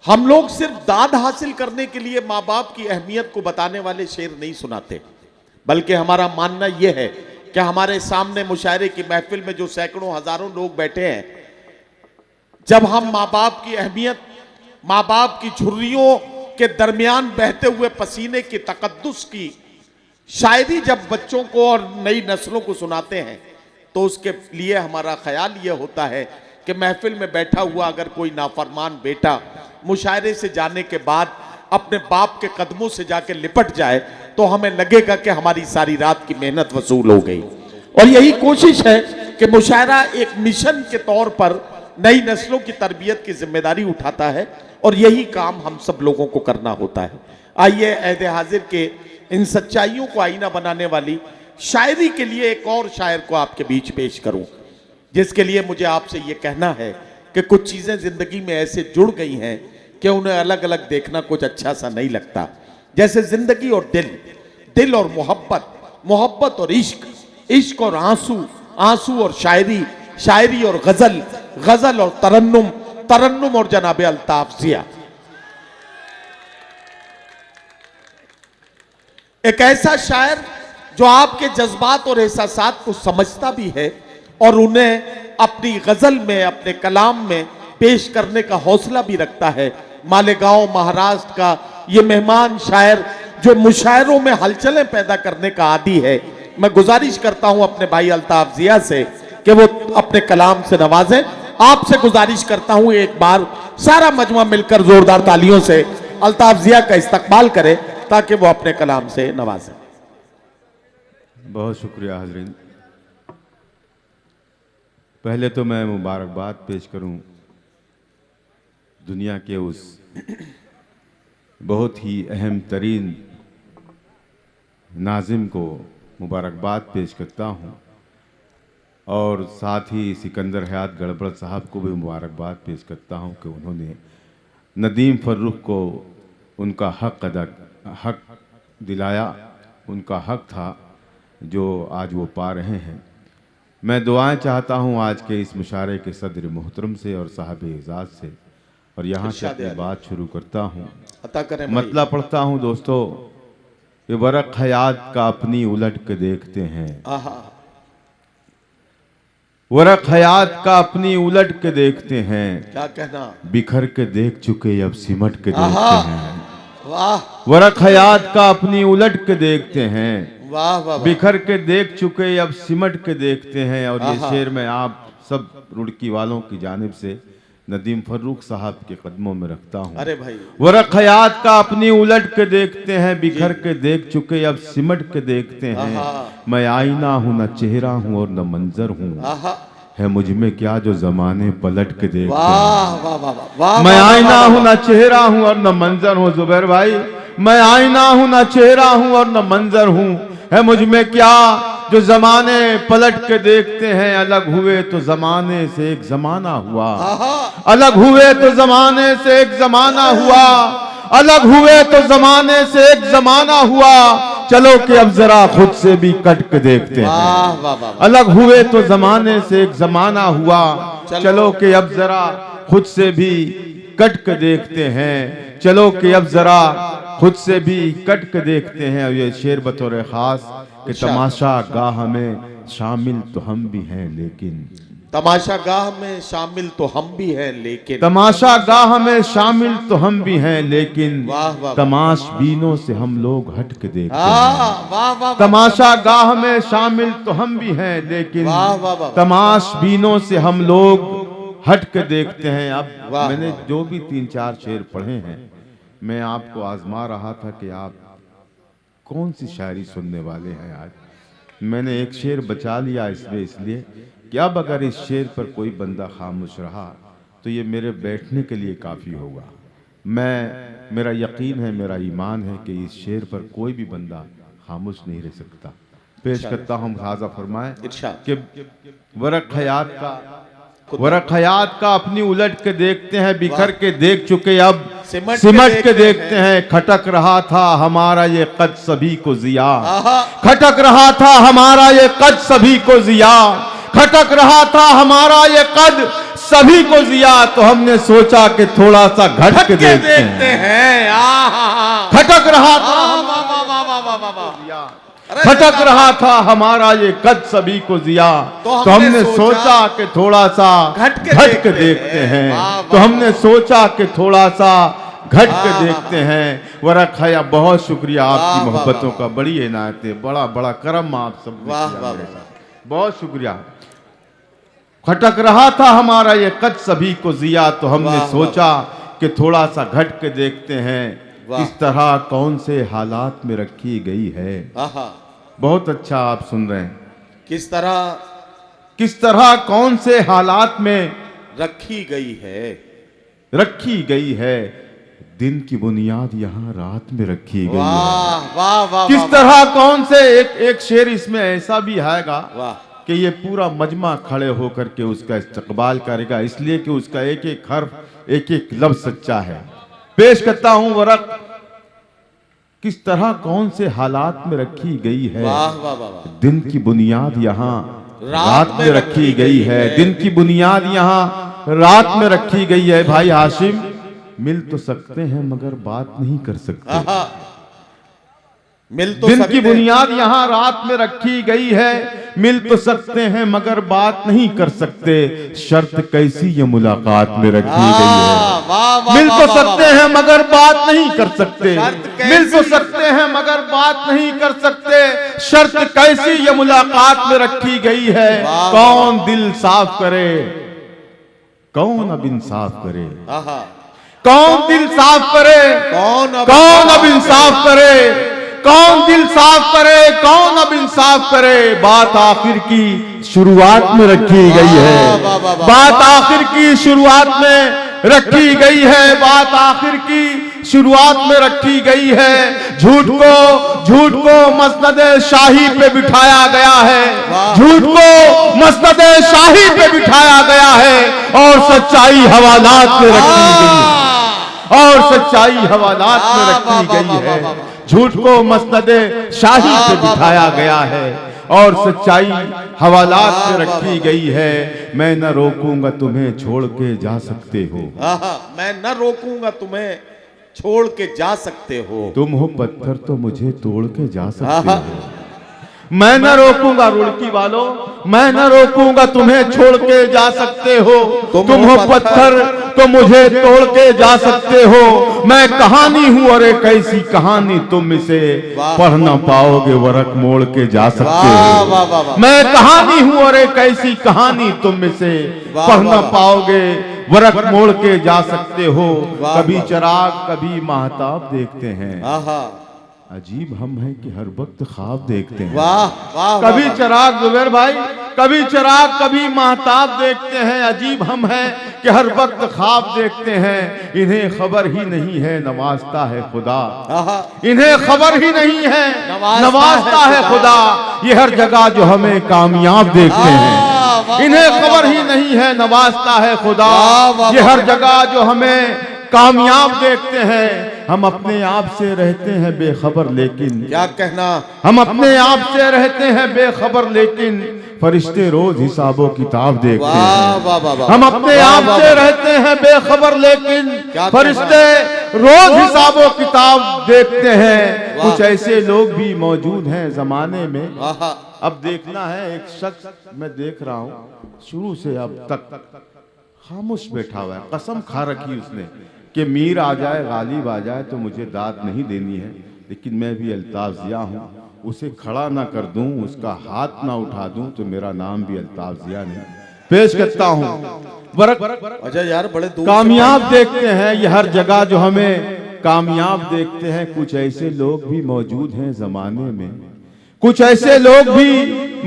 हम लोग सिर्फ दाद हासिल करने के लिए माँ बाप की अहमियत को बताने वाले शेर नहीं सुनाते, बल्कि हमारा मानना यह है कि हमारे सामने मुशायरे की महफिल में जो सैकड़ों हजारों लोग बैठे हैं, जब हम माँ बाप की अहमियत, माँ बाप की झुर्रियों के दरमियान बहते हुए पसीने की तकद्दुस की शायरी जब बच्चों को और नई नस्लों को सुनाते हैं, तो उसके लिए हमारा ख्याल यह होता है कि महफिल में बैठा हुआ अगर कोई नाफरमान बेटा मुशायरे से जाने के बाद अपने बाप के कदमों से जाके लिपट जाए, तो हमें लगेगा कि हमारी सारी रात की मेहनत वसूल हो गई। और यही कोशिश है कि मुशायरा एक मिशन के तौर पर नई नस्लों की तरबियत की जिम्मेदारी उठाता है, और यही काम हम सब लोगों को करना होता है। आइए अहद हाजिर के इन सच्चाइयों को आईना बनाने वाली शायरी के लिए एक और शायर को आपके बीच पेश करूं, जिसके लिए मुझे आपसे ये कहना है कि कुछ चीज़ें ज़िंदगी में ऐसे जुड़ गई हैं कि उन्हें अलग अलग देखना कुछ अच्छा सा नहीं लगता। जैसे ज़िंदगी और दिल, दिल और मोहब्बत, मोहब्बत और इश्क, इश्क और आंसू, आंसू और शायरी, शायरी और गज़ल, गज़ल और तरन्नुम, तरन्नुम और जनाब अल्ताफ ज़िया। एक ऐसा शायर जो आपके जज्बात और एहसासात को समझता भी है और उन्हें अपनी गजल में, अपने कलाम में पेश करने का हौसला भी रखता है। मालेगांव महाराष्ट्र का ये मेहमान शायर जो मुशायरों में हलचलें पैदा करने का आदी है, मैं गुजारिश करता हूं अपने भाई अल्ताफ ज़िया से कि वो अपने कलाम से नवाजें। आपसे गुजारिश करता हूं एक बार सारा मजमा मिलकर जोरदार तालियों से अल्ताफ ज़िया का इस्तकबाल करे ताकि वो अपने कलाम से नवाजें। बहुत शुक्रिया हजरीन। पहले तो मैं मुबारकबाद पेश करूं दुनिया के उस बहुत ही अहम तरीन नाजिम को मुबारकबाद पेश करता हूं, और साथ ही सिकंदर हयात गड़बड़ साहब को भी मुबारकबाद पेश करता हूं कि उन्होंने नदीम फर्रुख को उनका हक दिलाया, उनका हक था जो आज वो पा रहे हैं। मैं दुआएं चाहता हूं आज के इस मुशायरे के सदर मोहतरम से और साहब एजाज से, और यहाँ से अपनी बात शुरू करता हूँ। मतलब पढ़ता हूँ दोस्तों, ये वरक हयात का अपनी उलट के देखते हैं, वरक हयात का अपनी उलट के देखते हैं, क्या कहना, बिखर के देख चुके अब सिमट के देखते हैं। वरक हयात का अपनी उलट के देखते हैं, वाह वाह, बिखर के देख चुके अब सिमट के देखते हैं। और ये शेर मैं आप सब रुड़की वालों की जानिब से नदीम फर्रुख साहब के कदमों में रखता हूँ। अरे भाई, वरक हयात का अपनी उलट के देखते हैं, बिखर के देख चुके अब सिमट के देखते हैं। मैं आईना हूँ, न चेहरा हूँ और न मंजर हूँ, है मुझ में क्या जो जमाने पलट के देखते हैं। मैं आईना हूँ, न चेहरा हूँ और न मंजर हूँ। जुबैर भाई, मैं आईना हूँ, न चेहरा हूँ और न मंजर हूँ, है मुझ में क्या जो जमाने पलट के देखते हैं। अलग हुए तो जमाने से एक जमाना हुआ, अलग हुए तो जमाने से एक जमाना हुआ, अलग हुए तो जमाने से एक जमाना हुआ। चलो कि अब जरा खुद से भी कट के देखते हैं। अलग हुए तो जमाने से एक जमाना हुआ, चलो कि अब जरा खुद से भी कट के देखते हैं। चलो कि अब जरा खुद से भी कट के देखते हैं। और ये शेर बतौर खास कि तमाशा गाह में शामिल तो हम भी हैं लेकिन, तमाशा गाह में शामिल तो हम भी हैं लेकिन, तमाशा गाह में शामिल तो हम भी हैं लेकिन, तमाशबीनों से हम लोग हट के देखते हैं। तमाशा गाह में शामिल तो हम भी हैं लेकिन, तमाशबीनों से हम लोग हट के देखते हैं। अब मैंने जो भी 3-4 शेर पढ़े हैं, मैं आपको आजमा रहा था कि आप कौन सी शायरी सुनने वाले हैं। आज मैंने एक शेर बचा लिया इसलिए कि अब अगर इस शेर पर कोई बंदा खामोश रहा तो ये मेरे बैठने के लिए काफ़ी होगा। मेरा यकीन है, मेरा ईमान है कि इस शेर पर कोई भी बंदा खामोश नहीं रह सकता। पेश करता हूँ, खाजा फरमाए कि वरक हयात का अपनी उलट के देखते हैं, बिखर के देख चुके अब सिमट के देखते हैं। खटक रहा था हमारा ये कद सभी को जिया, खटक रहा था हमारा ये कद सभी को जिया, खटक रहा था हमारा ये कद सभी को जिया तो हमने सोचा कि थोड़ा सा घट के देखते हैं। खटक रहा था खटक रहा था हमारा ये कद सभी को जिया, तो हमने सोचा कि थोड़ा सा घट के देखते हैं। तो हमने सोचा कि थोड़ा सा घट के देखते हैं। वरक खया, बहुत शुक्रिया आपकी मोहब्बतों का, बड़ी इनायत है, बड़ा बड़ा करम आप सब, बहुत शुक्रिया। खटक रहा था हमारा ये कद सभी को जिया, तो हमने सोचा कि थोड़ा सा घट के देखते हैं किस तरह कौन से हालात में रखी गई है। बहुत अच्छा आप सुन रहे हैं, किस तरह कौन से हालात में रखी गई है। दिन की बुनियाद यहाँ रात में रखी गई है। वाह वाह। किस तरह कौन से एक शेर इसमें ऐसा भी आएगा कि ये पूरा मजमा खड़े होकर के उसका इस्तकबाल करेगा, इसलिए कि उसका एक एक हर्फ एक एक लफ्ज सच्चा है। पेश करता हूं वरक, किस तरह कौन से हालात में रखी गई है। दिन की बुनियाद यहाँ रात में रखी गई है। दिन की बुनियाद यहाँ रात में रखी गई है। भाई हाशिम, मिल तो सकते हैं मगर बात नहीं कर सकते। दिन की बुनियाद यहाँ रात में रखी गई है। मिल तो सकते हैं मगर बात नहीं कर सकते। शर्त कैसी ये मुलाकात में रखी गई है। मिल तो सकते हैं मगर बात नहीं कर सकते। मिल तो सकते हैं मगर बात नहीं कर सकते। शर्त कैसी ये मुलाकात में रखी गई है। कौन दिल साफ करे, कौन अब इंसाफ करे। कौन दिल साफ करे, कौन अब इंसाफ करे। कौन दिल साफ करे, कौन अब इंसाफ करे। बात आखिर की शुरुआत में रखी गई है। बात आखिर की शुरुआत में रखी गई है। बात आखिर की शुरुआत में रखी गई है। झूठ को मसनद शाही पे बिठाया गया है। झूठ को मसनद शाही पे बिठाया गया है और सच्चाई हवालात में रखी गई है। और सच्चाई हवालात में रखी गई है। झूठ को मसनद शाही पे बिठाया गया है और सच्चाई हवालात में रखी गई है। मैं न रोकूंगा तुम्हें छोड़ के जा सकते हो। मैं न रोकूंगा तुम्हें छोड़ के जा सकते हो। तुम हो पत्थर तो मुझे तोड़ के जा सकते हो। मैं न रोकूंगा, रुड़की वालों, मैं न रोकूंगा तुम्हें छोड़ के जा सकते हो। तुम हो पत्थर तो मुझे तोड़ के जा सकते हो। मैं कहानी हूं और एक ऐसी कहानी तुम इसे पढ़ ना पाओगे, वरक मोड़ के जा सकते हो। मैं कहानी हूं और एक ऐसी कहानी तुम इसे पढ़ ना पाओगे, वरक मोड़ के जा सकते हो। कभी चिराग कभी महताब देखते हैं। अजीब हम हैं कि हर वक्त ख्वाब देखते हैं। कभी चिराग, जुबैर भाई, कभी चिराग कभी महताब देखते हैं। अजीब हम हैं कि हर वक्त ख्वाब देखते हैं। इन्हें खबर ही नहीं है नवाजता है खुदा। इन्हें खबर ही नहीं है नवाजता है खुदा। ये हर जगह जो हमें कामयाब देखते हैं। इन्हें खबर ही नहीं है नवाजता है खुदा। ये हर जगह जो हमें कामयाब देखते हैं। हम अपने आप से रहते हैं बेखबर, लेकिन क्या कहना, हम अपने आप से रहते हैं बेखबर, लेकिन फरिश्ते रोज हिसाबो किताब देखते हैं। हम अपने आप से रहते हैं बेखबर, लेकिन फरिश्ते रोज हिसाबो किताब देखते हैं। कुछ ऐसे लोग भी मौजूद हैं जमाने में। अब देखना है, एक शख्स मैं देख रहा हूँ शुरू से अब तक खामोश बैठा हुआ है। कसम खा रखी उसने कि मीर आ जाए, गालिब आ जाए तो मुझे दाद नहीं देनी है, लेकिन मैं भी अल्ताफ जिया हूँ। उसे खड़ा ना कर दूं, उसका हाथ ना उठा दूं तो मेरा नाम भी अल्ताफ जिया नहीं। पेश करता हूँ अच्छा यार, बड़े कामयाब देखते हैं ये हर जगह जो हमें कामयाब देखते हैं। कुछ ऐसे लोग भी मौजूद हैं जमाने में। कुछ ऐसे लोग भी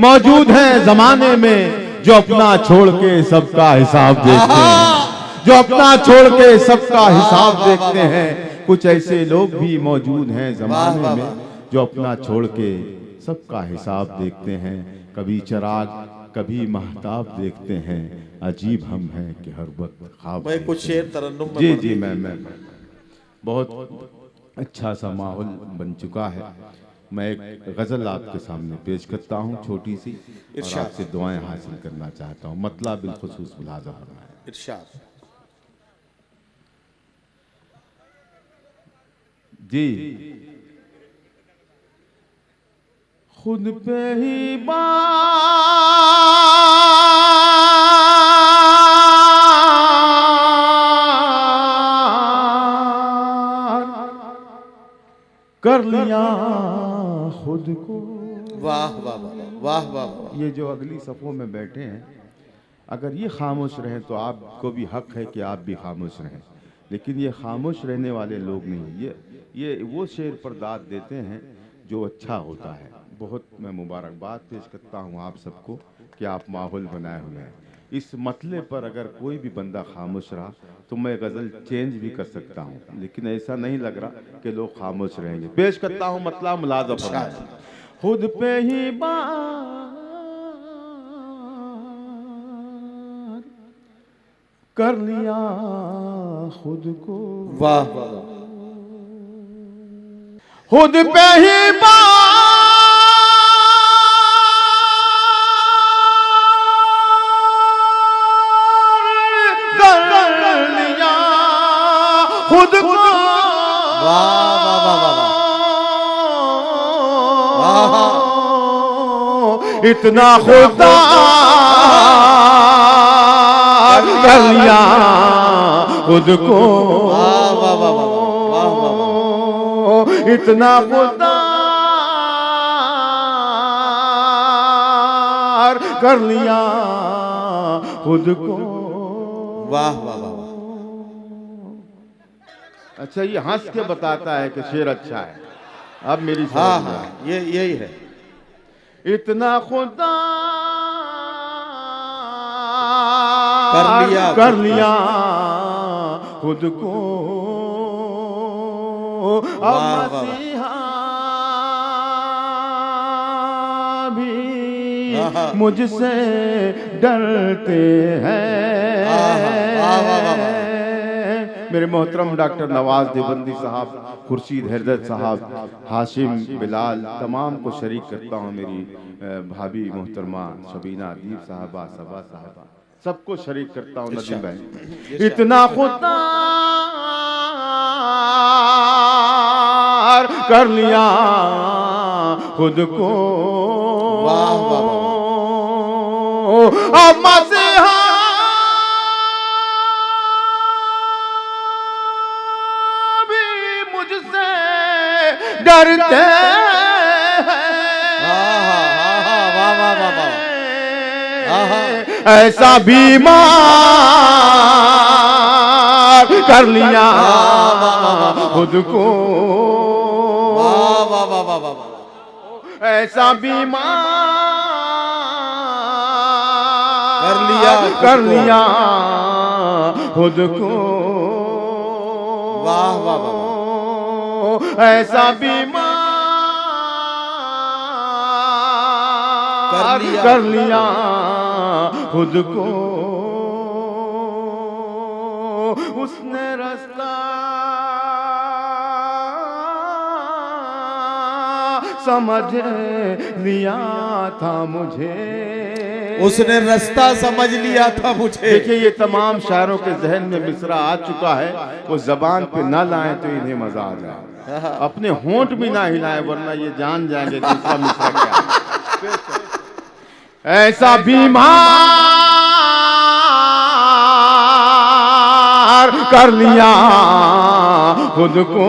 मौजूद हैं जमाने में जो अपना छोड़ के सबका हिसाब देखते हैं। जो अपना छोड़ के सबका हिसाब देखते हैं। कुछ ऐसे लोग भी मौजूद हैं जमाने में जो अपना छोड़ के सबका हिसाब देखते हैं। कभी चिराग कभी महताब देखते हैं। अजीब हम हैं कि हर वक्त ख्वाब। मैं कुछ शेर तरन्नुम जी जी, मैं बहुत अच्छा सा माहौल बन चुका है। मैं एक गजल आपके सामने पेश करता हूँ छोटी सी, और आपसे दुआएं हासिल करना चाहता हूँ। मतलब बिलखुसूस मुलाज़ा फरमाएं। इरशाद। जी खुद पे ही कर लिया खुद को। वाह वाह वाह वाह वाह वाह। ये जो अगली सफ़ों में बैठे हैं, अगर ये खामोश रहें तो आपको भी हक है कि आप भी खामोश रहें, लेकिन ये खामोश रहने वाले लोग नहीं। ये वो शेर पर दाद देते हैं जो अच्छा होता है। बहुत मैं मुबारकबाद पेश करता हूँ आप सबको कि आप माहौल बनाए हुए हैं। इस मतले पर अगर कोई भी बंदा खामोश रहा तो मैं गज़ल चेंज भी कर सकता हूँ, लेकिन ऐसा नहीं लग रहा कि लोग खामोश रहेंगे। पेश करता हूँ मतला मुलाज़ा फरमाएं। खुद पे ही कर लिया खुद को। वाह वाह वाह। खुद पे ही कर लिया खुद को। वाह वाह वाह वाह वाह। इतना खुदा कर लिया खुद को। वाह वाह वाह वाह वाह वाह। इतना खुदा कर लिया खुद को। वाह वाह वाह। अच्छा, ये हंस के बताता है कि शेर अच्छा है। अब मेरी हाँ हाँ, ये यही है। इतना खुदा कर लिया खुद को। अब मसीहा भी मुझसे डरते हैं। मेरे मोहतरम डॉक्टर नवाज देवबंदी साहब, खुर्शीद हैदर साहब, हाशिम बिलाल, तमाम को शरीक करता हूँ। मेरी भाभी मोहतरमा शबीना अदीब साहबा, सबा साहबा, सबको शरीक करता हूँ। नदीम भाई, इतना खुदा कर लिया खुद को। वाह वाह अब मसीहा डरते हैं। ऐसा बीमार कर लिया खुद को। ऐसा बीमार कर लिया खुद को। वाह वाह वाह। ऐसा बीमार कर लिया खुद को। उसने रास्ता समझ लिया था मुझे। उसने रास्ता समझ लिया था मुझे। देखिए, ये तमाम शायरों के जहन में मिसरा आ चुका है, वो जबान पे ना लाएं तो इन्हें मजा आ जाए। अपने होंठ भी ना हिलाएं, वरना ये जान जाएंगे दूसरा मिसरा क्या है। ऐसा बीमार कर लिया खुद को।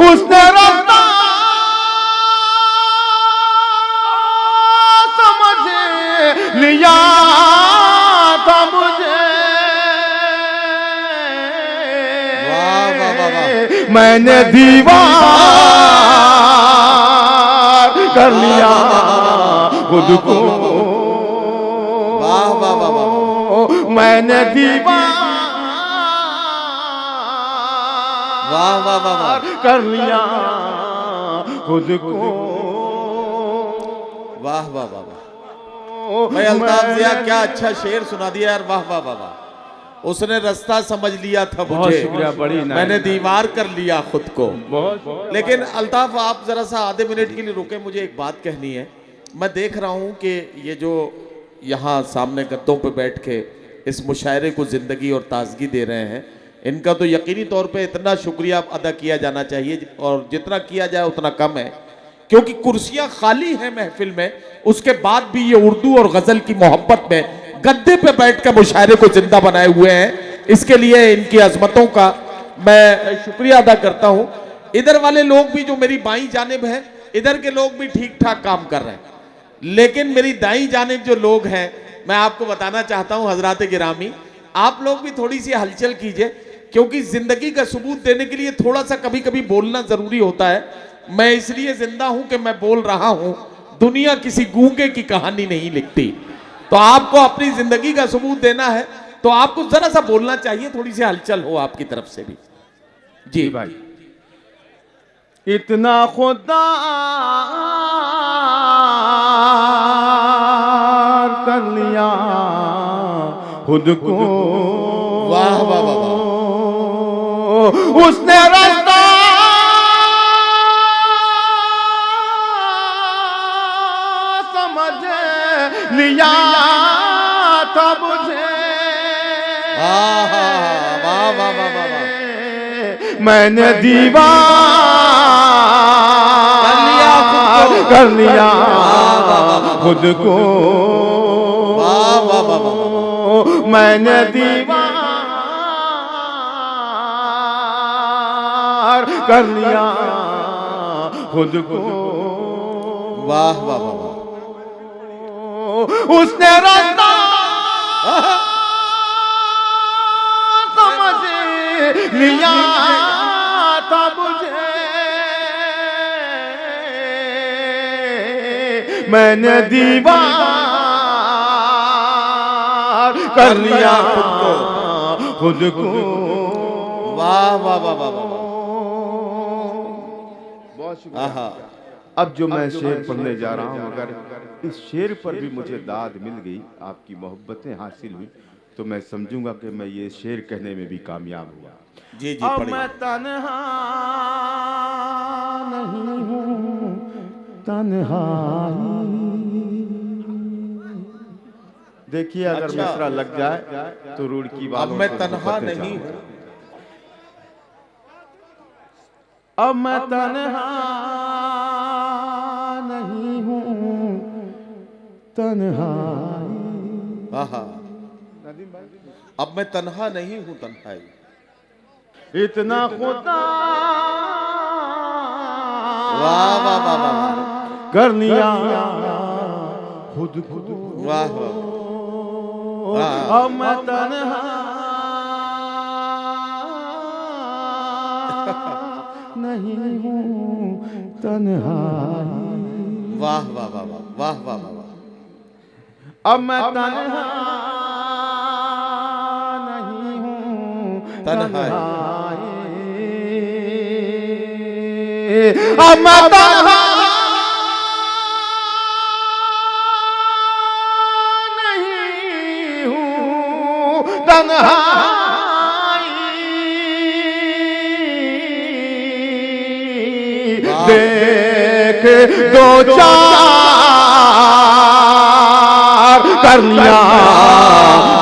उसने रास्ता समझ लिया था मुझे। मैंने दीवार कर लिया खुद को। वाह वाह वाह वाह। मैंने दीवार वाह वाह वाह वाह कर लिया खुद को। वाह वाह वाह वाह। भाई अल्ताफ जिया, क्या अच्छा शेर सुना दिया यार। वाह वाह वाह वाह। उसने रास्ता समझ लिया था मुझे, शुक्रिया, बड़ी मैंने दीवार कर लिया खुद को। बहुत। लेकिन अल्ताफ, आप जरा सा आधे मिनट के लिए रुके, मुझे एक बात कहनी है। मैं देख रहा हूं कि ये जो यहाँ सामने गद्दों पे बैठ के इस मुशायरे को ज़िंदगी और ताजगी दे रहे हैं, इनका तो यकीनी तौर पे इतना शुक्रिया अदा किया जाना चाहिए, और जितना किया जाए उतना कम है, क्योंकि कुर्सियां खाली हैं महफिल में, उसके बाद भी ये उर्दू और गज़ल की मोहब्बत में गद्दे पे बैठ कर मुशायरे को जिंदा बनाए हुए हैं। इसके लिए इनकी अजमतों का मैं शुक्रिया अदा करता हूँ। इधर वाले लोग भी जो मेरी बाईं जानिब हैं, इधर के लोग भी ठीक ठाक काम कर रहे हैं, लेकिन मेरी दाईं जानिब जो लोग हैं, मैं आपको बताना चाहता हूं हजरात गिरामी, आप लोग भी थोड़ी सी हलचल कीजिए, क्योंकि जिंदगी का सबूत देने के लिए थोड़ा सा कभी कभी बोलना जरूरी होता है। मैं इसलिए जिंदा हूं कि मैं बोल रहा हूं, दुनिया किसी गूंगे की कहानी नहीं लिखती। तो आपको अपनी जिंदगी का सबूत देना है तो आपको जरा सा बोलना चाहिए, थोड़ी सी हलचल हो आपकी तरफ से भी। जी भाई, इतना खुदा कर लिया खुद को, वाह वाह वाह वाह, उसने रास्ता समझ लिया था मुझे। वाह वाह वाह वाह वाह, मैंने दीवार कर लिया खुद को, वाह वाह वाह वाह, मैंने दीवार कर लिया खुद को, वाह वाह वाह वाह, उसने रास्ता समझ लिया था मुझे। मैंने दीवार कर लिया खुद को। वाह वाह वाह वाह वाह, बहुत शुक्रिया। अब जो मैं शेर पढ़ने जा रहा हूँ, अगर इस शेर पर भी मुझे दाद मिल गई, आपकी मोहब्बतें हासिल हुई, तो मैं समझूंगा कि मैं ये शेर कहने में भी कामयाब हुआ। जी जी, अब पढ़िए। मैं तन्हा नहीं हूँ, तन्हाई। देखिए, अगर अच्छा। मिसरा लग जाए तो रुड़की अब वालों मैं को तन्हा मोहब्बतें नहीं चाहूं। हूं, अब मैं तन्हा नहीं हूँ, तन्हाई। आहा, अब मैं तन्हा नहीं हूं, तन्हाई। इतना खुदा वाह वाह वाह वाह, कर लिया खुद को। वाह वाह, अब मैं तन्हा नहीं हूँ, तन्हाई। वाह वाह वाह वाह, वाह वाह वाह वाह, अब मैं तन्हा नहीं हूँ, तन्हाई। अब मैं तन्हा नहीं हूँ, तन्हाई। देख दो चार कर लिया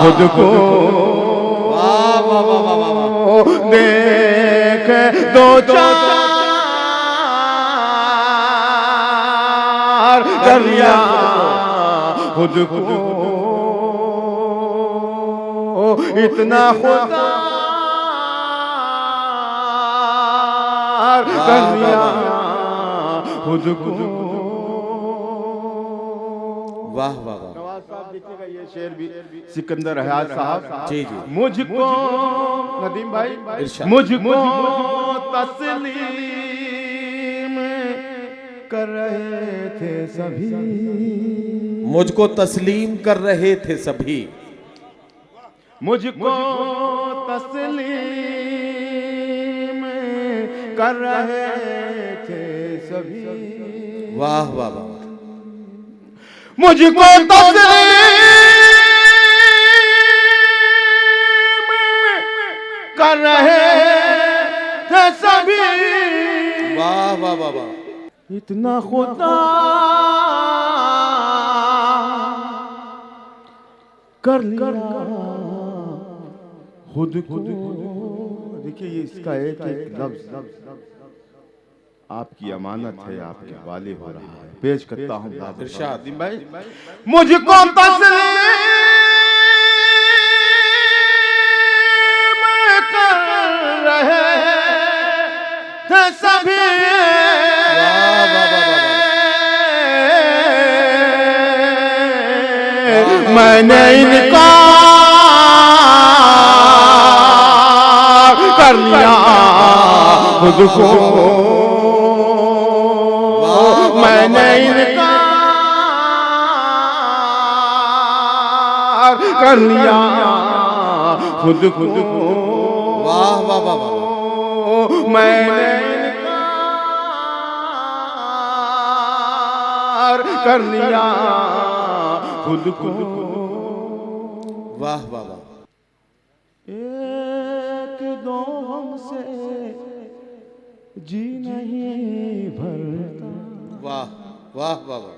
खुद को। वाह वाह वाह वाह वाह वाह, देख दो चार कर लिया खुद को। इतना खुदा कर लिया खुद को। वाह वाह वाह, नवाज साहब देखिएगा, ये शेर भी सिकंदर हयात साहब। जी जी, मुझको नदीम भाई, इरशाद। मुझको तस्लीम कर रहे थे सभी, मुझको तस्लीम कर रहे थे सभी, मुझको तस्लीम कर रहे थे सभी। वाह वाह वाह, मुझको तस्लीम कर रहे थे सभी। वाह वाह वाह वाह, इतना खुदा कर लिया खुद को। देखिए ये इसका एक एक लफ्ज आपकी अमानत है, आपके हवाले हो रहा है। पेश करता हूँ इरशाद भाई। मुझको तस्लीम कर रहे थे सभी, मैंने इनकार कर लिया खुद को, मैंने इनकार कर लिया खुद को। वाह वाह वाह वाह। मैंने इनकार कर लिया खुद को। वाह वाह वाह। एक दो हमसे जी नहीं भरता। वाह वाह वाह वाह।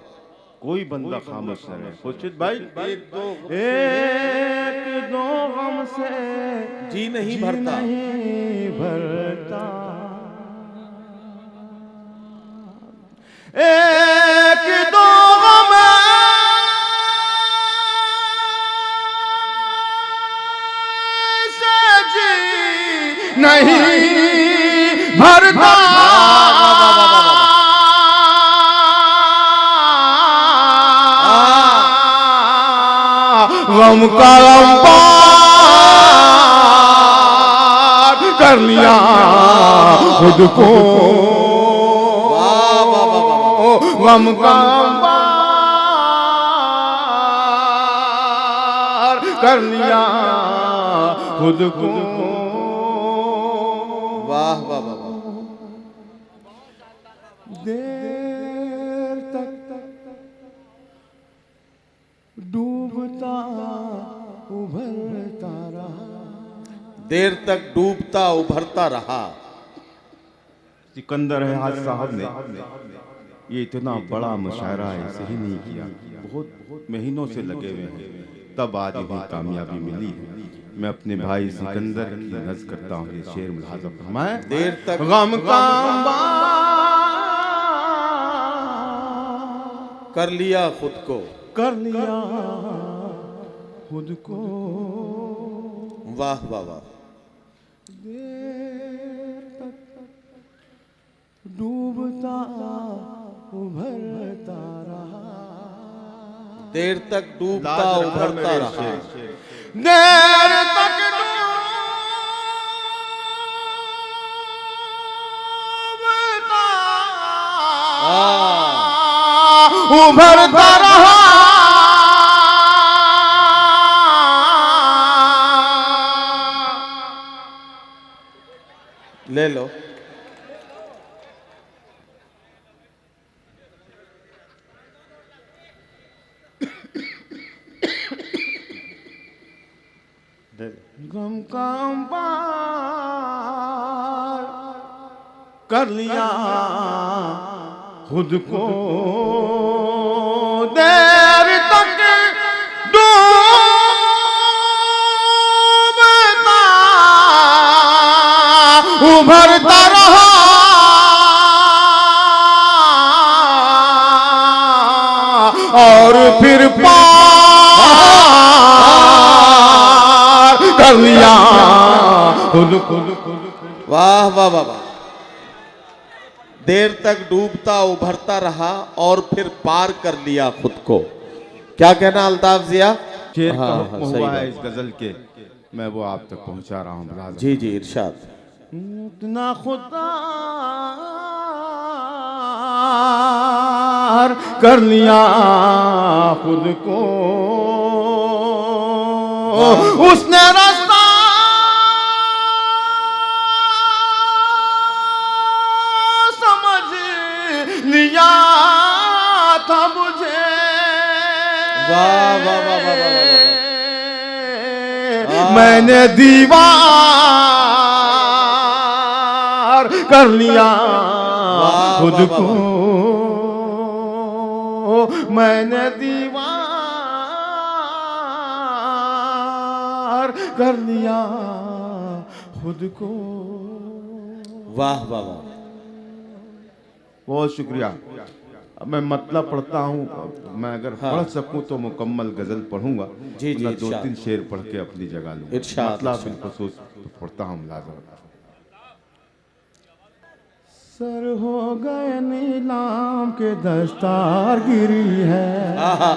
कोई बंदा खामोश न रहे। खुर्शीद भाई एक दो हमसे जी नहीं भरता। नहीं भरता। एक दो हमसे जी नहीं भरता। गम का गम पार कर लिया खुद को। गम का गम पार कर लिया खुद को। वाह वाह वाह वाह। देर तक डूबता उभरता रहा। देर तक डूबता उभरता रहा। सिकंदर हाज साहब ने ये इतना बड़ा मुशायरा ऐसे ही नहीं किया, बहुत महीनों से लगे हुए हैं, तब आज इन्हें कामयाबी मिली है। मैं अपने भाई सिकंदर की नज़र करता हूँ। ये शेर मुलाज़ा फरमाए। देर तक गम का कर लिया खुद को। कर लिया खुद को। वाह वाह वाह। देर तक डूबता उभरता रहा। देर तक डूबता उभरता रहा। देर तक डूबता उभरता रहा। ले लो। गम का पार कर लिया खुद को। देर तक डूबता उभरता रहा। और फिर पार कर लिया खुद खुद। वाह वाह वाह वाह। देर तक डूबता उभरता रहा और फिर पार कर लिया खुद को। क्या कहना अल्ताफ जिया? शेर हाँ, का हाँ, हुक्म सही हुआ बात। है इस गजल के, मैं वो आप तक पहुंचा रहा हूँ। जी जी इरशाद। इतना खुदा कर लिया खुद को। उसने रास्ता समझ लिया था मुझे। वाह वाह वाह वाह वाह वाह। मैंने दीवार कर लिया खुद को। मैंने दीवार कर लिया खुद को। वाह वाह वाह, बहुत शुक्रिया। अब मैं मतलब पढ़ता हूँ, मैं अगर पढ़ सकूं तो मुकम्मल गजल पढ़ूंगा, जी जी, वरना 2-3 शेर पढ़ के अपनी जगह लूंगा। इरशाद, मतलब इरशाद। बिलखुसूस पढ़ता हूँ लाजम। सर हो गए नीलाम के दस्तार गिरी है। आहा,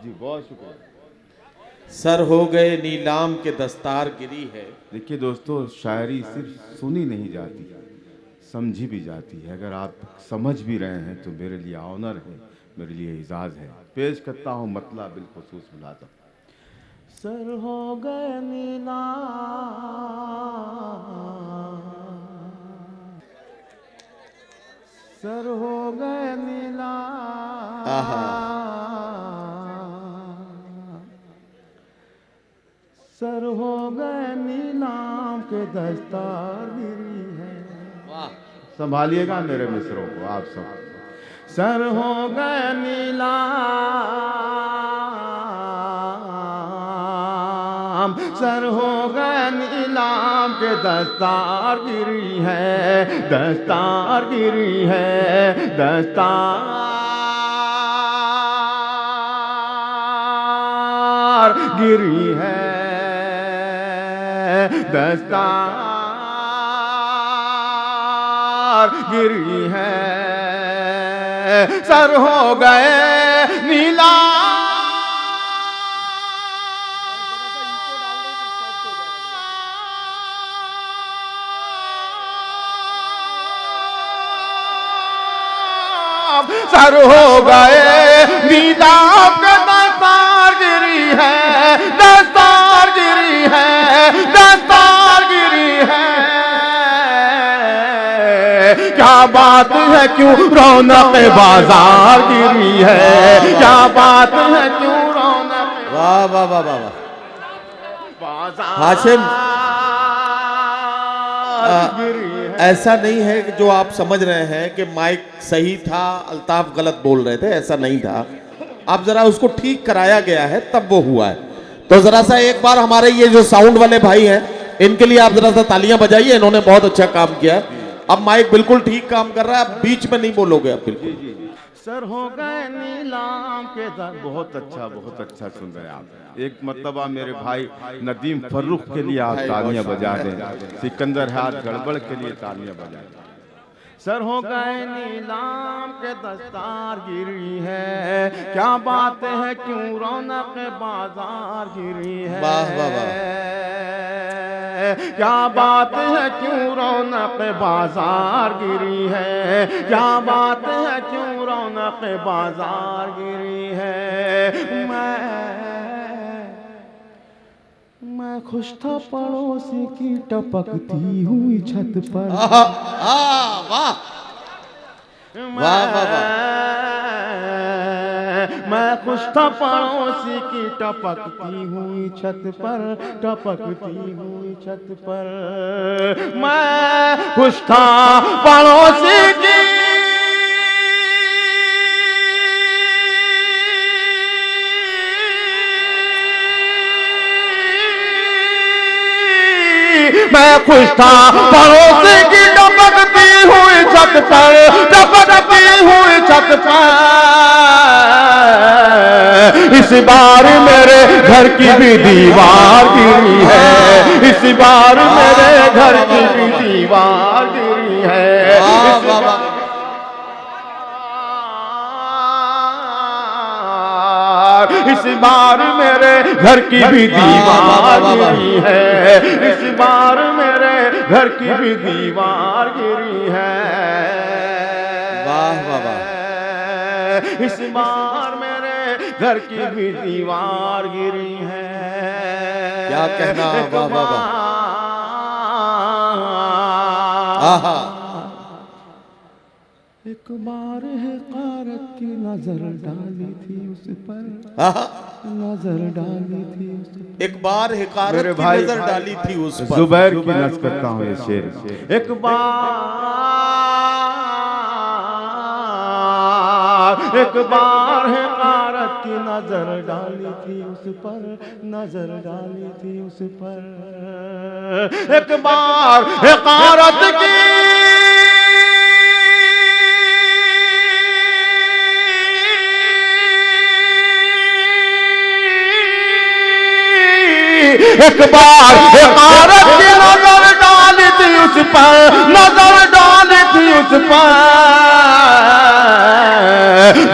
जी बहुत शुक्रिया। सर हो गए नीलाम के दस्तार गिरी है। देखिए दोस्तों, शायरी सिर्फ सुनी नहीं जाती, समझी भी जाती है। अगर आप समझ भी रहे हैं तो मेरे लिए ऑनर है, मेरे लिए एजाज़ है। पेश करता हूँ मतलब बिलखुसूस मुलाज़म। सर हो गए नीलाम, सर हो गए नीलाम, सर हो गए नीलाम के दस्तार गिरी है। संभालिएगा मेरे मित्रों को आप सब। सर हो गए नीलाम, सर हो गए नीलाम के दस्तार गिरी है, दस्तार गिरी है, दस्तार गिरी है, दस्तार गिरी है। सर हो गए नीला, सर हो गए नीलाम के दस्तार गिरी है, दस्तार गिरी है, दस्तार गिरी है। क्या बात है क्यों रौनक बाजार गिरी है, क्या बात है क्यों रौनक। वाह वाह वाह वाह वाह। बाजार हाशिम, गिरी है। ऐसा नहीं है कि जो आप समझ रहे हैं कि माइक सही था, अल्ताफ गलत बोल रहे थे, ऐसा नहीं था। अब जरा उसको ठीक कराया गया है तब वो हुआ है। तो जरा सा एक बार हमारे ये जो साउंड वाले भाई हैं, इनके लिए आप जरा सा तालियां बजाइए, इन्होंने बहुत अच्छा काम किया है। अब माइक बिल्कुल ठीक काम कर रहा है, अब बीच में नहीं बोलोगे अब बिल्कुल। सर हो गए नीलाम के दर। बहुत अच्छा सुन रहे हैं आप। एक मर्तबा मेरे भाई नदीम फर्रुख के लिए आप तालियां बजा दें, सिकंदर हाथ गड़बड़ के लिए तालियां बजा दें। सर हो गए नीलाम के दस्तार गिरी है, क्या बात है क्यों रौनक बाजार गिरी है। वाह वाह वाह। क्या बात है क्यों रौनक बाजार गिरी है, क्या बात है क्यों रौनक बाजार गिरी है। मैं खुश था पड़ोसी की टपकती हुई छत पर। वाह वाह वाह। मैं खुश था पड़ोसी की टपकती हुई छत पर, टपकती हुई छत पर। मैं खुश था पड़ोसी की, मैं खुश था पड़ोसी की टपकती हुई छत पर, टपकती हुई छत पर। इस बार मेरे घर की भी दीवार गिरी है, इस बार मेरे घर की भी दीवार गिरी है। इस बार मेरे घर की भी दीवार गिरी है, इस बार मेरे घर की भी दीवार गिरी है। वाह वाह वाह। इस बार मेरे घर की भी दीवार गिरी है। क्या कहना, वाह वाह वाह। आहा। एक बार है कारत की नजर डाली थी उस पर, नजर डाली थी उस पर। एक बार हिकारत की नजर डाली थी उस पर। जुबैर की नज़ करता हूँ ये शेर। एक बार है कारत की नजर डाली थी उस पर, नजर डाली थी उस पर। एक बार हकारत की एक बार हकारत की नजर डाली थी उस पर, नजर डाली थी उस पर।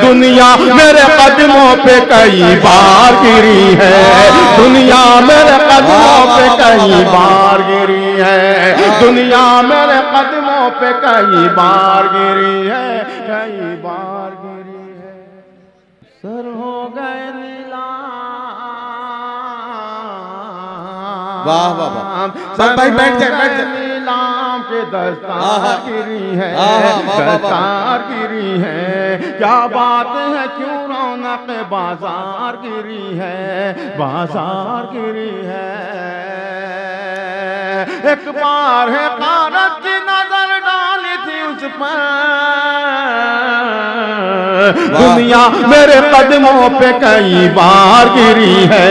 दुनिया मेरे कदमों पे कई बार गिरी है, दुनिया मेरे कदमों पे कई बार गिरी है, दुनिया मेरे कदमों पे कई बार गिरी है, कई बार गिरी है। सर हो गए वाह वाह वाह, सर भाई बैठ जाए, बैठ जाए। नीलाम के दस्तार गिरी है, दस्तार गिरी है। क्या बात है, क्यों रौनक बाजार गिरी है, बाजार गिरी है। एक बार है कारत की नजर डाली थी उस पर, दुनिया मेरे कदमों पे कई बार गिरी है,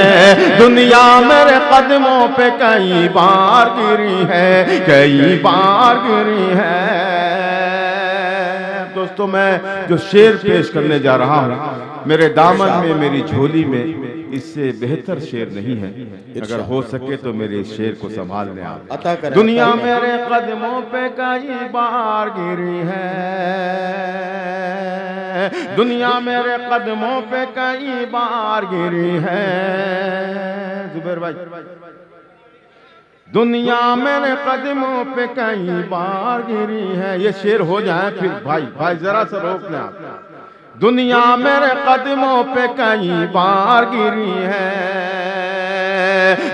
दुनिया मेरे कदमों पे कई बार गिरी है, कई बार गिरी है। दोस्तों, मैं जो शेर पेश करने जा रहा हूँ, मेरे दामन में, मेरी झोली में इससे बेहतर शेर नहीं है। अगर हो सके तो मेरे शेर को संभाल लें आप। दुनिया मेरे कदमों पे कई बार गिरी है, दुनिया मेरे कदमों पे कई बार गिरी है। जुबैर भाई, दुनिया मेरे कदमों पे कई बार गिरी है। ये शेर हो जाए फिर भाई, भाई जरा सा रोक लें आप। दुनिया मेरे कदमों पे कई बार गिरी है,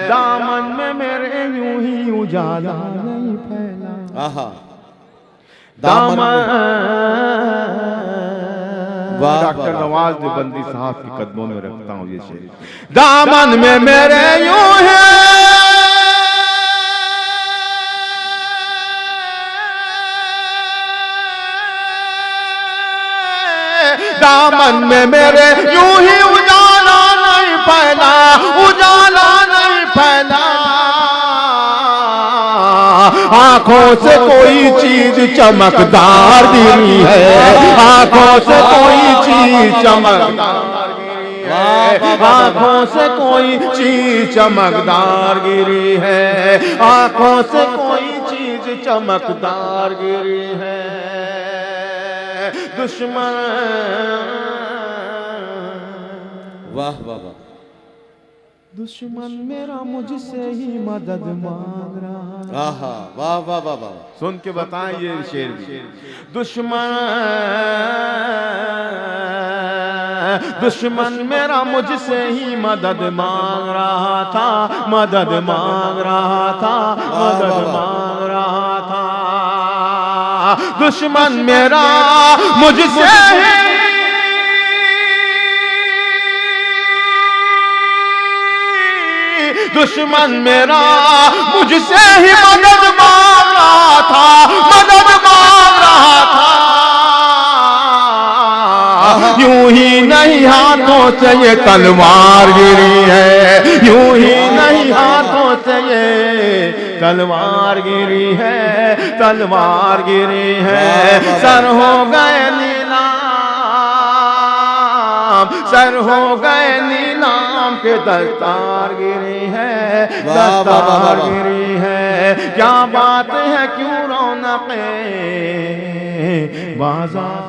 दामन में मेरे यूं ही उजाला नहीं फैला। आहा, दामन। डॉक्टर नवाज देवबंदी साहब के कदमों में रखता हूँ ये शेर। दामन में मेरे यूं है, दामन में मेरे यूं ही उजाला नहीं फैला, उजाला नहीं फैला। आंखों से कोई चीज चमकदार गिरी है, आंखों से कोई चीज चमकदार गिरी है, आंखों से कोई चीज चमकदार गिरी है, आंखों से कोई चीज चमकदार गिरी है। दुश्मन, वाह वाह वाह, दुश्मन मेरा मुझसे ही मदद मांग रहा। आहा, वाह वाह वाह वाह, सुन के बताएं ये शेर भी। दुश्मन, दुश्मन मेरा मुझसे ही मदद मांग रहा था, मदद मांग रहा था, मदद मांग रहा था। दुश्मन मेरा मुझसे ही, दुश्मन मेरा मुझसे ही मदद मांग रहा था, मदद मांग रहा था। यूं ही नहीं हाथों से ये तलवार गिरी है, यूं ही नहीं हाथों से ये तलवार गिरी है, तलवार गिरी है। सर हो गए नीलाम, सर हो गए नीलाम के दस्तार गिरी है, दस्तार गिरी है। क्या बात है, क्यों रौनक बाजार